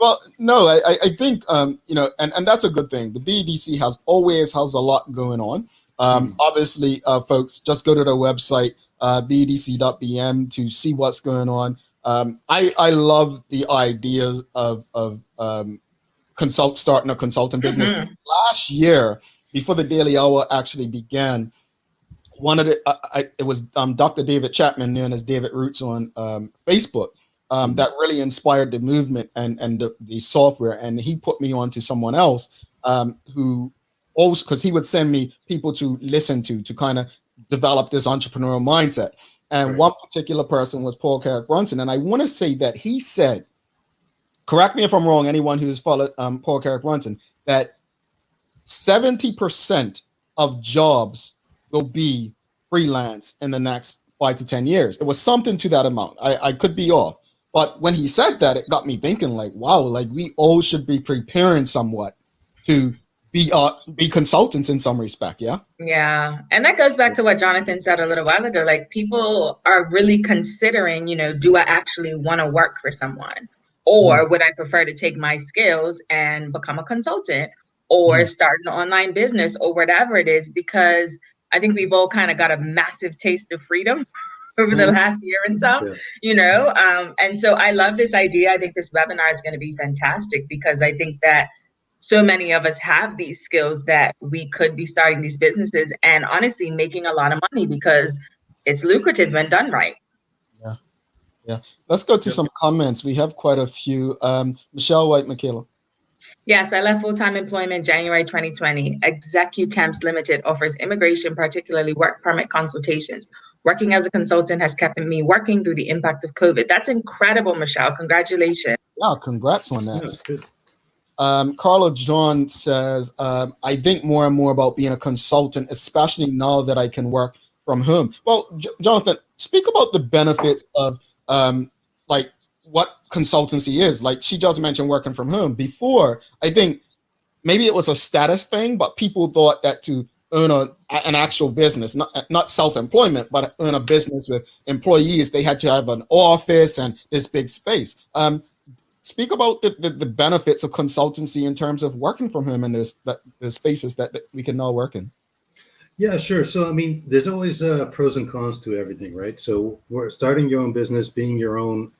Well, no, I think and that's a good thing. The BEDC always has a lot going on. Obviously, folks, just go to their website, bedc.bm, to see what's going on. I love the ideas of starting a consulting business. Last year, before the Daily Hour actually began, it was Dr. David Chapman, known as David Roots on Facebook, that really inspired the movement and the software. And he put me on to someone else who also, because he would send me people to listen to kind of develop this entrepreneurial mindset. And one particular person was Paul Carrick-Brunson. And I want to say that he said, correct me if I'm wrong, anyone who's followed Paul Carrick-Brunson, that 70% of jobs will be freelance in the next 5 to 10 years. It was something to that amount. I could be off. But when he said that, it got me thinking, wow, we all should be preparing somewhat to be consultants in some respect. Yeah. And that goes back to what Jonathan said a little while ago. People are really considering, do I actually want to work for someone, or would I prefer to take my skills and become a consultant or start an online business or whatever it is? Because I think we've all kind of got a massive taste of freedom over the last year and so, and so I love this idea. I think this webinar is going to be fantastic because I think that so many of us have these skills that we could be starting these businesses and honestly making a lot of money because it's lucrative when done right. Yeah. Let's go to some comments. We have quite a few. Michelle White, Michaela. Yes, I left full-time employment January 2020. Executemps Limited offers immigration, particularly work permit consultations. Working as a consultant has kept me working through the impact of COVID. That's incredible, Michelle. Congratulations. Yeah, congrats on that. That's good. Carla John says, I think more and more about being a consultant, especially now that I can work from home. Well, Jonathan, speak about the benefits of what consultancy is. She just mentioned working from home. Before, I think maybe it was a status thing, but people thought that to earn an actual business, not self-employment, but earn a business with employees, they had to have an office and this big space. Speak about the benefits of consultancy in terms of working from home and the spaces that we can now work in. Yeah, sure. So, I mean, there's always pros and cons to everything, right? So, we're starting your own business, being your own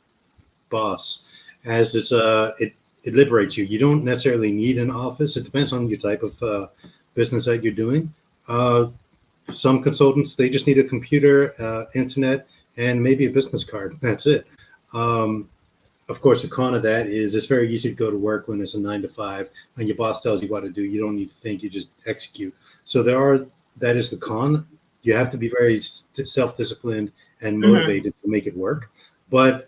boss, as it liberates you. You don't necessarily need an office. It depends on your type of business that you're doing. Some consultants, they just need a computer, internet, and maybe a business card. That's it. Of course, the con of that is it's very easy to go to work when it's a 9 to 5, and your boss tells you what to do. You don't need to think; you just execute. So that is the con. You have to be very self-disciplined and motivated to make it work. But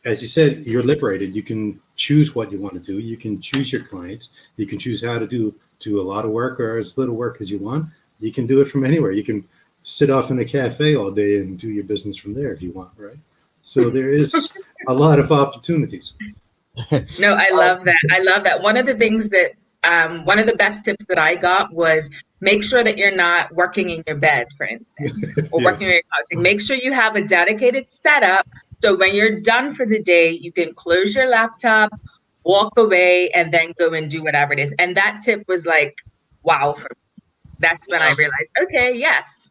as you said, you're liberated. You can choose what you want to do. You can choose your clients. You can choose how to do a lot of work or as little work as you want. You can do it from anywhere. You can sit off in a cafe all day and do your business from there if you want, right? So there is a lot of opportunities. No, I love that. I love that. One of the things that, one of the best tips that I got was make sure that you're not working in your bed, for instance, or working on your couch. Make sure you have a dedicated setup. So when you're done for the day, you can close your laptop, walk away, and then go and do whatever it is. And that tip was like, wow, for me. That's when I realized, okay, yes.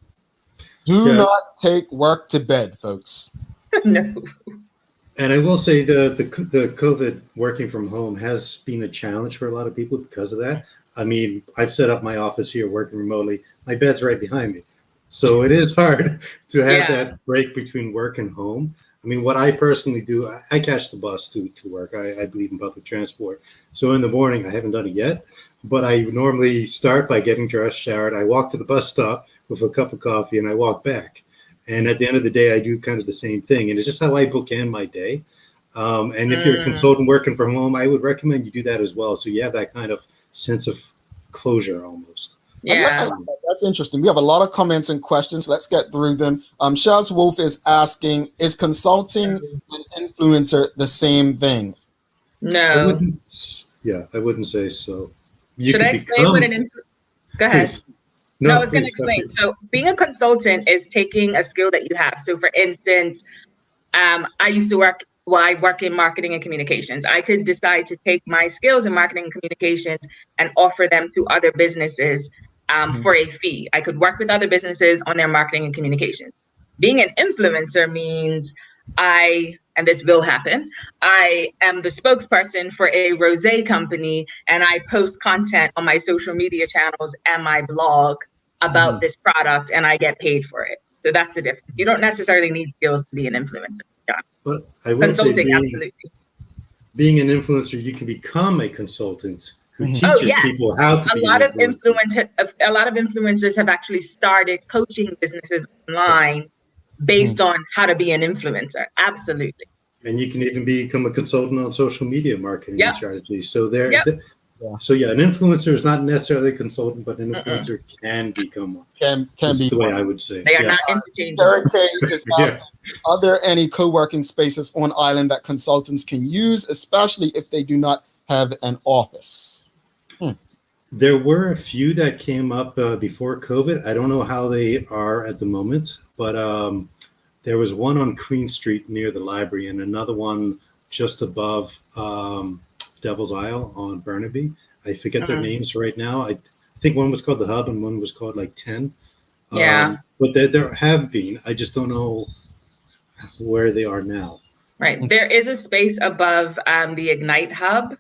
Do not take work to bed, folks. No. And I will say the COVID working from home has been a challenge for a lot of people because of that. I mean, I've set up my office here working remotely. My bed's right behind me. So it is hard to have that break between work and home. I mean, what I personally do, I catch the bus to work. I believe in public transport. So in the morning, I haven't done it yet, but I normally start by getting dressed, showered. I walk to the bus stop with a cup of coffee and I walk back. And at the end of the day, I do kind of the same thing. And it's just how I bookend my day. And if you're a consultant working from home, I would recommend you do that as well. So you have that kind of sense of closure almost. Yeah. That's interesting. We have a lot of comments and questions. Let's get through them. Shaz Wolf is asking, is consulting and influencer the same thing? No. I wouldn't say so. Should I explain what an influencer? Go ahead. Please. No, I was going to explain. So being a consultant is taking a skill that you have. So for instance, I used to work in marketing and communications. I could decide to take my skills in marketing and communications and offer them to other businesses for a fee. I could work with other businesses on their marketing and communications. Being an influencer means and this will happen, I am the spokesperson for a rosé company, and I post content on my social media channels and my blog about this product, and I get paid for it. So that's the difference. You don't necessarily need skills to be an influencer. Yeah. But I will say absolutely. Being an influencer, you can become a consultant who teaches people how to be an influencer. A lot of influencers have actually started coaching businesses online based on how to be an influencer. Absolutely. And you can even become a consultant on social media marketing strategies. So So an influencer is not necessarily a consultant, but an influencer can become one. Can That's be the way I would say. They are not interchangeable. Derek K is asking, are there any co-working spaces on island that consultants can use, especially if they do not have an office? There were a few that came up before COVID. I don't know how they are at the moment, but there was one on Queen Street near the library and another one just above Devil's Isle on Burnaby. I forget their names right now. I think one was called The Hub and one was called like 10. But there have been. I just don't know where they are now. Right. There is a space above the Ignite Hub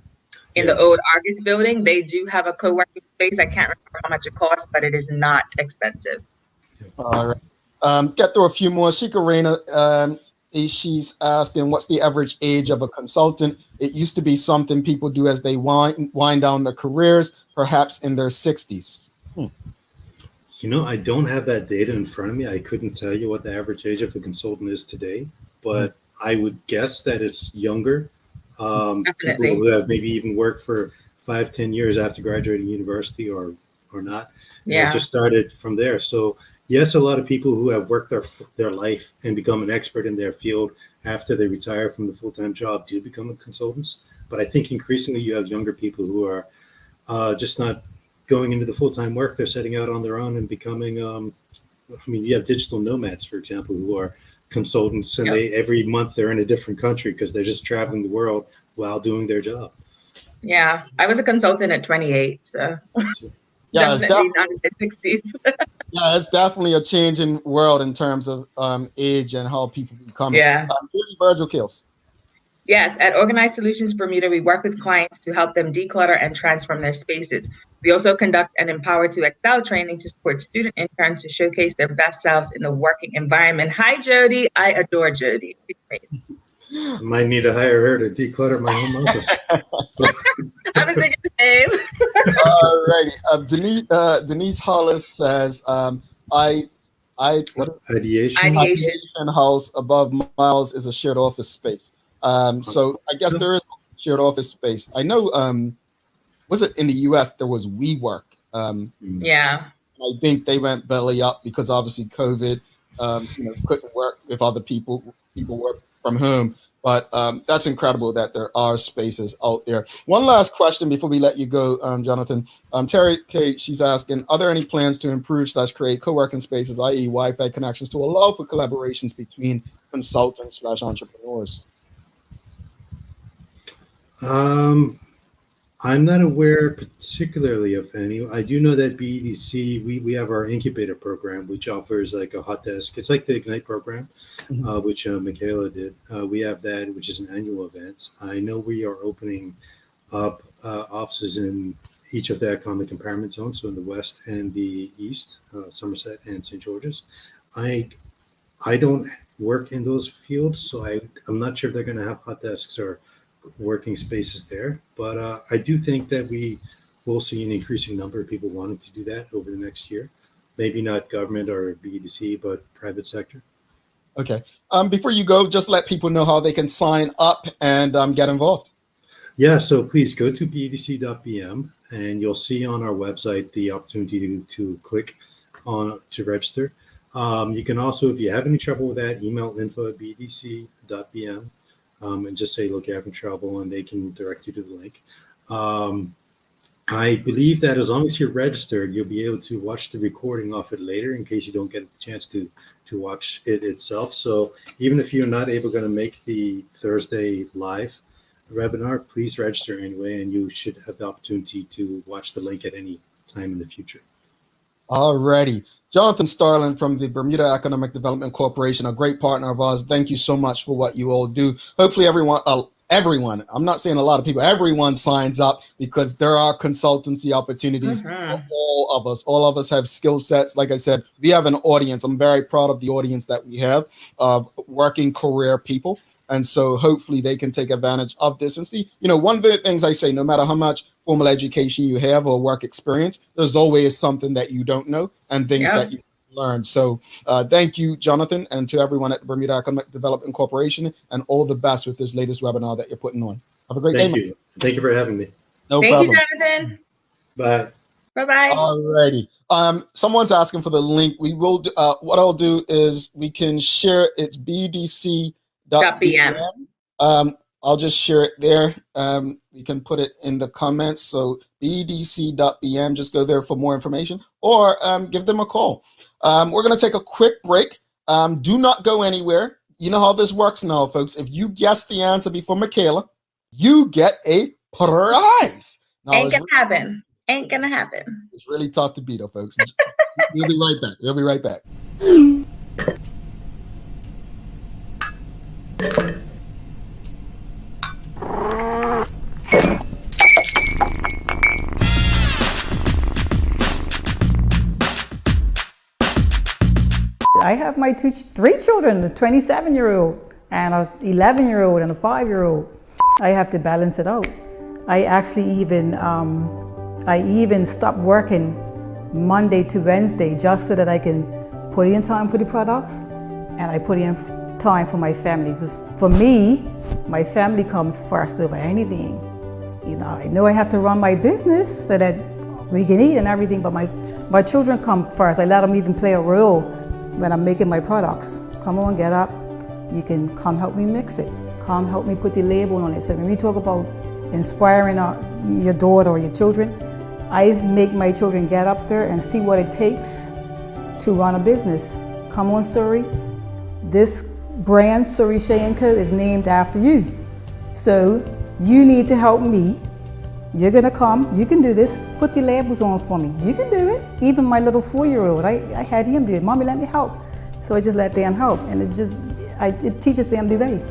in the old Argus building. They do have a co-working space. I can't remember how much it costs, but it is not expensive. All right. Get through a few more. Shika Reyna, she's asking, what's the average age of a consultant? It used to be something people do as they wind down their careers, perhaps in their 60s. You know, I don't have that data in front of me. I couldn't tell you what the average age of a consultant is today, but I would guess that it's younger. People who have maybe even worked for 5-10 years after graduating university or not. Just started from there. So yes, a lot of people who have worked their life and become an expert in their field after they retire from the full-time job do become consultants. But I think increasingly you have younger people who are just not going into the full-time work. They're setting out on their own and becoming, you have digital nomads, for example, who are consultants, and they every month they're in a different country because they're just traveling the world while doing their job. Yeah, I was a consultant at 28, so Yeah, definitely not in the 60s. Yeah, it's definitely a changing world in terms of age and how people become. Yeah. Virgil Kills. Yes, at Organized Solutions Bermuda, we work with clients to help them declutter and transform their spaces. We also conduct an Empower to Excel training to support student interns to showcase their best selves in the working environment. Hi, Jody. I adore Jody. I might need to hire her to declutter my home office. I was thinking the same. Alrighty. Denise Hollis says, Ideation house above Miles is a shared office space. So I guess there is shared office space. I know, was it in the US there was WeWork? Yeah. I think they went belly up because obviously COVID, couldn't work with other people work from home. But that's incredible that there are spaces out there. One last question before we let you go, Jonathan. Terry K, she's asking, are there any plans to improve / create co-working spaces, i.e. Wi-Fi connections, to allow for collaborations between consultants / entrepreneurs? I'm not aware particularly of any. I do know that BEDC, we have our incubator program, which offers like a hot desk. It's like the Ignite program, which Michaela did. We have that, which is an annual event. I know we are opening up offices in each of the economic empowerment zones, so in the West and the East, Somerset and St. George's. I don't work in those fields, so I'm not sure if they're going to have hot desks or working spaces there, but I do think that we will see an increasing number of people wanting to do that over the next year. Maybe not government or BEDC, but private sector. Okay. Before you go, just let people know how they can sign up and get involved. Yeah, so please go to bedc.bm and you'll see on our website the opportunity to click on to register. You can also, if you have any trouble with that, email info@bedc.bm. And just say, look, you're having trouble, and they can direct you to the link. I believe that as long as you're registered, you'll be able to watch the recording of it later in case you don't get the chance to watch it itself. So even if you're not going to make the Thursday live webinar, please register anyway, and you should have the opportunity to watch the link at any time in the future. Alrighty. Jonathan Starling from the Bermuda Economic Development Corporation, a great partner of ours. Thank you so much for what you all do. Hopefully everyone, I'm not saying a lot of people, everyone signs up because there are consultancy opportunities for all of us. All of us have skill sets. Like I said, we have an audience. I'm very proud of the audience that we have of working career people. And so hopefully they can take advantage of this and see, one of the things I say, no matter how much formal education you have or work experience, there's always something that you don't know and things that you learn. So thank you, Jonathan, and to everyone at the Bermuda Economic Development Corporation, and all the best with this latest webinar that you're putting on. Have a great day. Thank you. Thank you for having me. No problem. Thank you, Jonathan. Bye. Bye-bye. Alrighty. Someone's asking for the link. We will do, what I'll do is we can share. It's BDC.bm. I'll just share it there. We can put it in the comments. So BDC.bm, just go there for more information, or give them a call. We're going to take a quick break. Do not go anywhere. You know how this works now, folks. If you guess the answer before Michaela, you get a prize. Now, Ain't gonna happen. Ain't gonna happen. It's really tough to beat, though, folks. We'll be right back. We'll be right back. I have my three children, a 27-year-old and a 11-year-old and a 5-year-old. I have to balance it out. I actually even stopped working Monday to Wednesday just so that I can put in time for the products and I put in time for my family. Because for me, my family comes first over anything. I know I have to run my business so that we can eat and everything, but my children come first. I let them even play a role when I'm making my products. Come on, get up. You can come help me mix it. Come help me put the label on it. So when we talk about inspiring your daughter or your children, I make my children get up there and see what it takes to run a business. Come on, Surrey. This brand, Surrey Shea & Co., is named after you. So you need to help me. You're gonna come, you can do this, put the labels on for me. You can do it. Even my little 4-year-old, I had him do it. Mommy, let me help. So I just let them help, and it teaches them the way.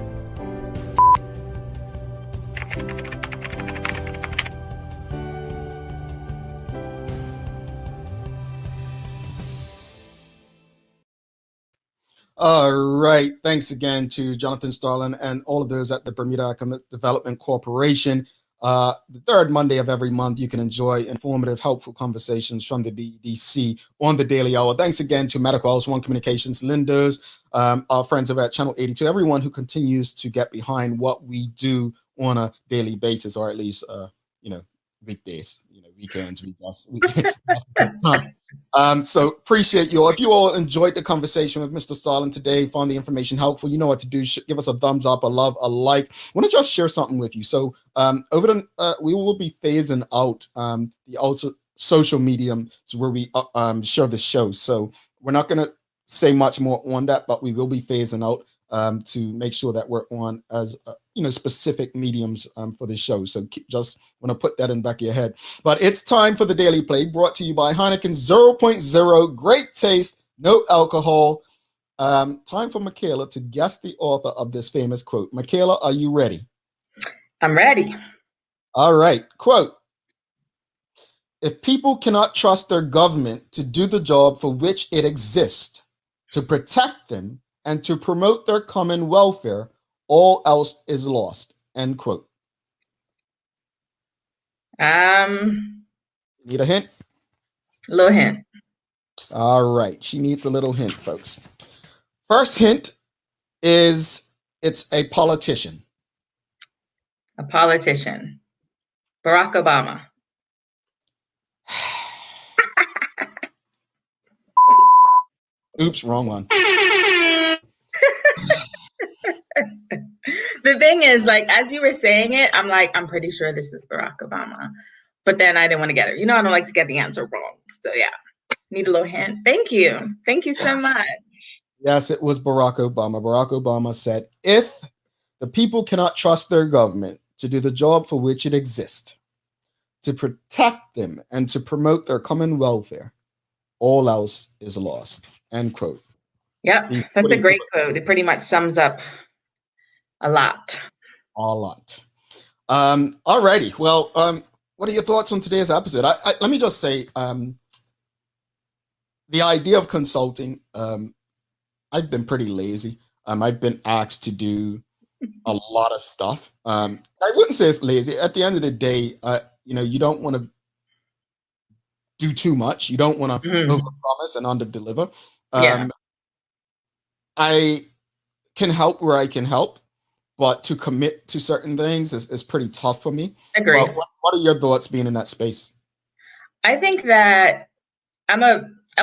All right. Thanks again to Jonathan Starling and all of those at the Bermuda Economic Development Corporation. The third Monday of every month, you can enjoy informative, helpful conversations from the BEDC on the Daily Hour. Thanks again to Medical House One Communications, Linda's, our friends over at Channel 82, everyone who continues to get behind what we do on a daily basis, or at least, weekdays, weekends, so appreciate you all. If you all enjoyed the conversation with Mr. Starling today, found the information helpful, you know what to do. Give us a thumbs up, a love, a like. I want to just share something with you. So we will be phasing out the also social medium where we share the show. So we're not going to say much more on that, but we will be phasing out to make sure that we're on as specific mediums for the show. So just want to put that in the back of your head. But it's time for the Daily Play, brought to you by Heineken 0.0. Great taste, no alcohol. Time for Michaela to guess the author of this famous quote. Michaela, are you ready? I'm ready. All right. Quote: if people cannot trust their government to do the job for which it exists, to protect them and to promote their common welfare, all else is lost. End quote. Need a hint? A little hint. All right. She needs a little hint, folks. First hint is it's a politician. A politician. Barack Obama. Oops, wrong one. The thing is, as you were saying it, I'm pretty sure this is Barack Obama. But then I didn't want to get it. I don't like to get the answer wrong. So yeah, need a little hint. Thank you. Thank you so much. Yes, it was Barack Obama. Barack Obama said, if the people cannot trust their government to do the job for which it exists, to protect them and to promote their common welfare, all else is lost. End quote. Yep, that's a great quote. It pretty much sums up a lot. A lot. All righty. Well, what are your thoughts on today's episode? Let me just say, the idea of consulting, I've been pretty lazy. I've been asked to do a lot of stuff. I wouldn't say it's lazy. At the end of the day, you don't want to do too much. You don't want to overpromise and underdeliver. I can help where I can help, but to commit to certain things is pretty tough for me. Agree. What are your thoughts being in that space? I think that I'm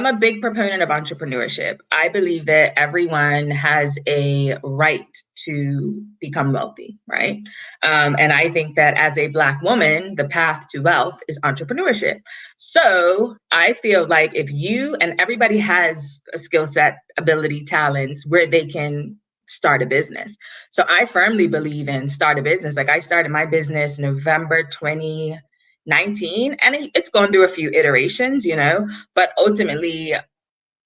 a big proponent of entrepreneurship. I believe that everyone has a right to become wealthy, right? And I think that as a Black woman, the path to wealth is entrepreneurship. So I feel like if you, and everybody has a skill set, ability, talents where they can start a business. So I firmly believe in start a business. I started my business November 2019, and it's gone through a few iterations, but ultimately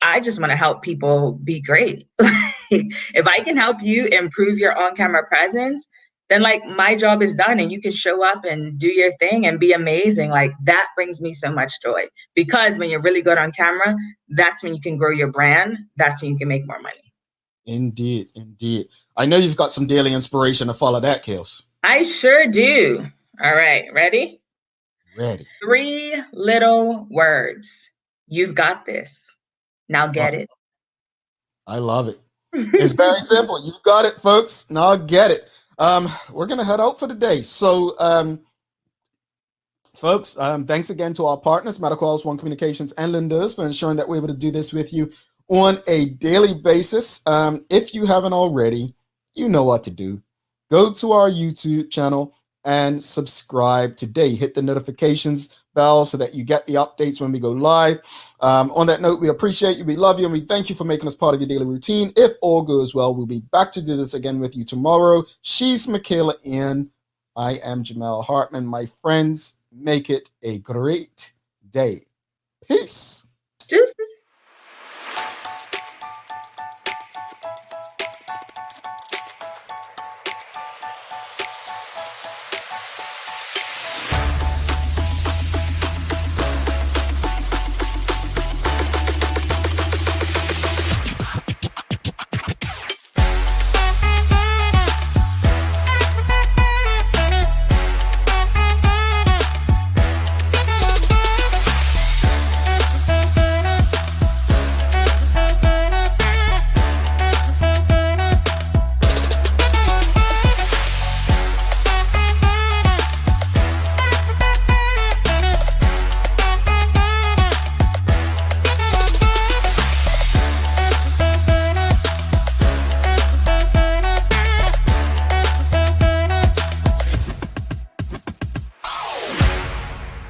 I just want to help people be great. If I can help you improve your on-camera presence, then my job is done and you can show up and do your thing and be amazing. That brings me so much joy, because when you're really good on camera, that's when you can grow your brand. That's when you can make more money. Indeed, indeed. I know you've got some daily inspiration to follow that, Kales. I sure do. All right, ready? Ready. 3 little words. You've got this. Now get it. I love it. It's very simple. You got it, folks. Now get it. We're going to head out for the day. So, folks, thanks again to our partners, Medical House One Communications and Linda's, for ensuring that we're able to do this with you on a daily basis. If you haven't already, you know what to do. Go to our YouTube channel and subscribe today. Hit the notifications bell so that you get the updates when we go live. On that note, we appreciate you, we love you, and we thank you for making us part of your daily routine. If all goes well, we'll be back to do this again with you tomorrow. She's Michaela Ian. I am Jamel Hartman. My friends, make it a great day. Peace. Just